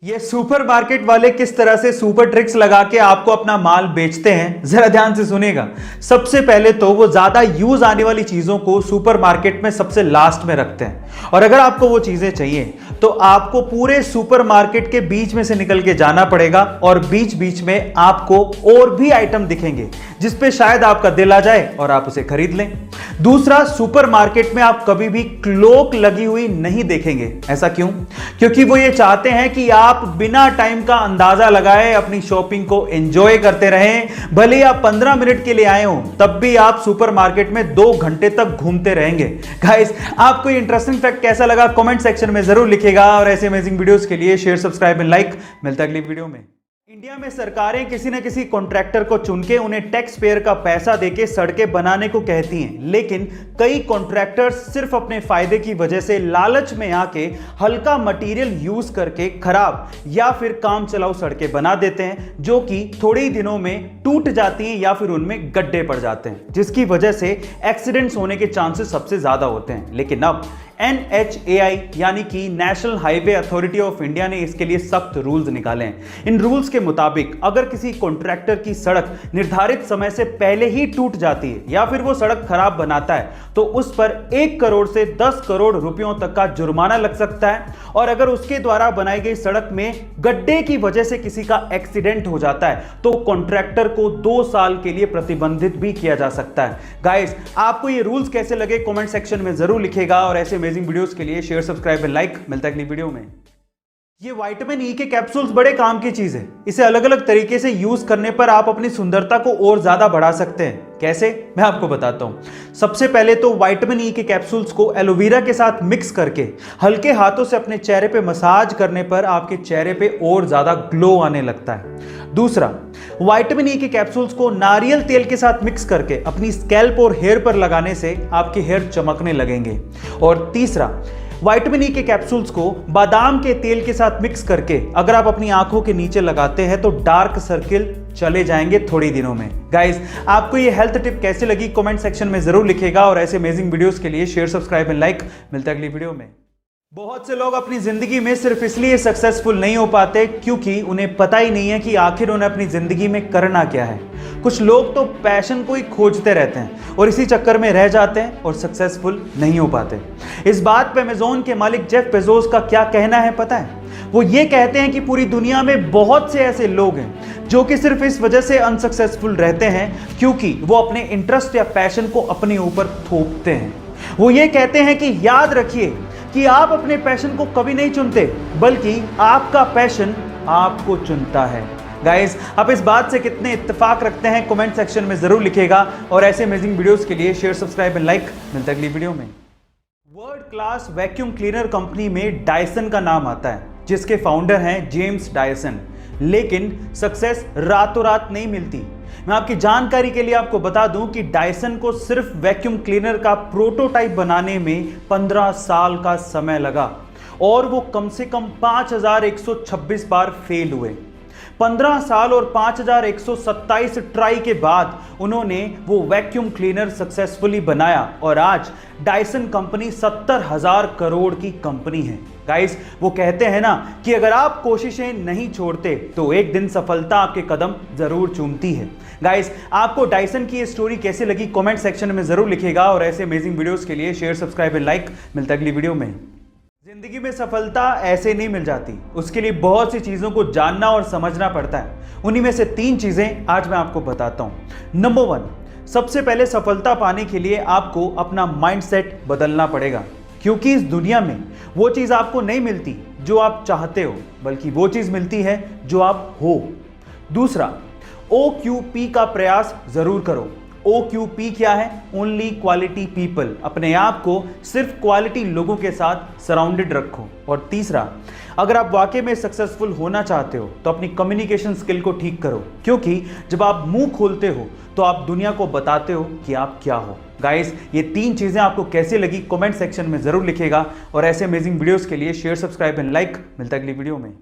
ये सुपरमार्केट वाले किस तरह से सुपर ट्रिक्स लगा के आपको अपना माल बेचते हैं, जरा ध्यान से सुनेगा। सबसे पहले तो वो ज्यादा यूज आने वाली चीजों को सुपरमार्केट में सबसे लास्ट में रखते हैं, और अगर आपको वो चीजें चाहिए तो आपको पूरे सुपरमार्केट के बीच में से निकल के जाना पड़ेगा, और बीच बीच में आपको और भी आइटम दिखेंगे जिस पे शायद आपका दिल आ जाए और आप उसे खरीद लें। दूसरा, सुपरमार्केट में आप कभी भी क्लॉक लगी हुई नहीं देखेंगे। ऐसा क्यों? क्योंकि वो ये चाहते हैं कि आप बिना टाइम का अंदाजा लगाए अपनी शॉपिंग को एंजॉय करते रहें। भले आप 15 मिनट के लिए आए हो, तब भी आप सुपरमार्केट में 2 घंटे तक घूमते रहेंगे। गाइस, आपको ये इंटरेस्टिंग फैक्ट कैसा लगा कमेंट सेक्शन में जरूर लिखिएगा, और ऐसे अमेजिंग वीडियोस के लिए शेयर, सब्सक्राइब एंड लाइक। मिलता है अगली वीडियो में। इंडिया में सरकारें किसी न किसी कॉन्ट्रैक्टर को चुन के उन्हें टैक्स पेयर का पैसा देके सड़कें बनाने को कहती हैं, लेकिन कई कॉन्ट्रैक्टर्स सिर्फ अपने फायदे की वजह से लालच में आके हल्का मटेरियल यूज करके खराब या फिर काम चलाऊ सड़कें बना देते हैं, जो कि थोड़े ही दिनों में टूट जाती हैं या फिर उनमें गड्ढे पड़ जाते हैं, जिसकी वजह से एक्सीडेंट्स होने के चांसेस सबसे ज्यादा होते हैं। लेकिन अब NHAI यानी कि national highway authority of India ने इसके लिए सख्त रूल्स निकाले हैं। इन रूल्स के मुताबिक अगर किसी कॉन्ट्रैक्टर की सड़क निर्धारित समय से पहले ही टूट जाती है या फिर वो सड़क खराब बनाता है, तो उस पर 1 करोड़ से 10 करोड़ रुपयों तक का जुर्माना लग सकता है। और अगर उसके द्वारा बनाई गई सड़क में गड्ढे की वजह से किसी का एक्सीडेंट हो जाता है, तो कॉन्ट्रैक्टर को 2 साल के लिए प्रतिबंधित भी किया जा सकता है। गाइस, आपको ये रूल्स कैसे लगे कमेंट सेक्शन में जरूर लिखिएगा, और ऐसे अमेजिंग वीडियोस के लिए शेयर, सब्सक्राइब एंड लाइक। मिलता है अगली वीडियो में। ये विटामिन ई के कैप्सूल्स बड़े काम की चीज है। इसे अलग अलग तरीके से यूज करने पर आप अपनी सुंदरता को और ज्यादा बढ़ा सकते हैं। कैसे, मैं आपको बताता हूं। सबसे पहले तो विटामिन ई के कैप्सूल्स को एलोवेरा के साथ मिक्स करके हल्के हाथों से अपने चेहरे पे मसाज करने पर आपके चेहरे पे और ज्यादा ग्लो आने लगता है। दूसरा, विटामिन ई के कैप्सूल्स को नारियल तेल के साथ मिक्स करके अपनी स्कैल्प और हेयर पर लगाने से आपके हेयर चमकने लगेंगे। और तीसरा, विटामिन ई के कैप्सूल्स को बादाम के तेल के साथ मिक्स करके अगर आप अपनी आंखों के नीचे लगाते हैं तो डार्क सर्किल चले जाएंगे थोड़ी दिनों में। गाइस, आपको ये हेल्थ टिप कैसे लगी कमेंट सेक्शन में जरूर लिखिएगा, और ऐसे अमेजिंग वीडियोस के लिए शेयर, सब्सक्राइब एंड लाइक। मिलता है अगली वीडियो में। बहुत से लोग अपनी जिंदगी में सिर्फ इसलिए सक्सेसफुल नहीं हो पाते क्योंकि उन्हें पता ही नहीं है कि आखिर उन्हें अपनी जिंदगी में करना क्या है। कुछ लोग तो पैशन को ही खोजते रहते हैं और इसी चक्कर में रह जाते हैं और सक्सेसफुल नहीं हो पाते। इस बात पे अमेज़न के मालिक जेफ बेजोस का क्या कहना है पता है? वो ये कहते हैं कि पूरी दुनिया में बहुत से ऐसे लोग हैं जो कि सिर्फ इस वजह से अनसक्सेसफुल रहते हैं क्योंकि वो अपने इंटरेस्ट या पैशन को अपने ऊपर थोपते हैं। वो ये कहते हैं कि याद रखिए कि आप अपने पैशन को कभी नहीं चुनते, बल्कि आपका पैशन आपको चुनता है। गाइस, आप इस बात से कितने इत्तेफाक रखते हैं कमेंट सेक्शन में जरूर लिखिएगा, और ऐसे अमेजिंग वीडियोस के लिए शेयर, सब्सक्राइब एंड लाइक। मिलता है अगली वीडियो में। World class vacuum cleaner company में डायसन का नाम आता है, जिसके फाउंडर हैं जेम्स डायसन। लेकिन सक्सेस रातों रात नहीं मिलती। मैं आपकी जानकारी के लिए आपको बता दूं कि डायसन को सिर्फ वैक्यूम क्लीनर का प्रोटोटाइप बनाने में 15 साल का समय लगा, और वो कम से कम 5126 बार फेल हुए। 15 साल और 5127 ट्राई के बाद उन्होंने वो वैक्यूम क्लीनर सक्सेसफुली बनाया, और आज डायसन कंपनी 70,000 करोड़ की कंपनी है। गाइस, वो कहते हैं ना कि अगर आप कोशिशें नहीं छोड़ते तो एक दिन सफलता आपके कदम जरूर चूमती है। गाइस, आपको डायसन की ये स्टोरी कैसे लगी कमेंट सेक्शन में जरूर लिखिएगा, और ऐसे अमेजिंग वीडियोस के लिए शेयर, सब्सक्राइब एंड लाइक। मिलता है अगली वीडियो में। जिंदगी में सफलता ऐसे नहीं मिल जाती, उसके लिए बहुत सी चीजों को जानना और समझना पड़ता है। उन्हीं में से 3 चीजें आज मैं आपको बताता हूं। नंबर 1, सबसे पहले सफलता पाने के लिए आपको अपना माइंडसेट बदलना पड़ेगा, क्योंकि इस दुनिया में वो चीज आपको नहीं मिलती जो आप चाहते हो, बल्कि वो चीज मिलती है जो आप हो। दूसरा, OQP का प्रयास जरूर करो। OQP क्या है? Only quality people. अपने आप को सिर्फ क्वालिटी लोगों के साथ सराउंडेड रखो। और तीसरा, अगर आप वाकई में सक्सेसफुल होना चाहते हो तो अपनी कम्युनिकेशन स्किल को ठीक करो, क्योंकि जब आप मुंह खोलते हो तो आप दुनिया को बताते हो कि आप क्या हो। गाइस, ये 3 चीजें आपको कैसे लगी कमेंट सेक्शन में जरूर लिखिएगा, और ऐसे अमेजिंग वीडियोस के लिए शेयर, सब्सक्राइब एंड लाइक। मिलता है अगली वीडियो में।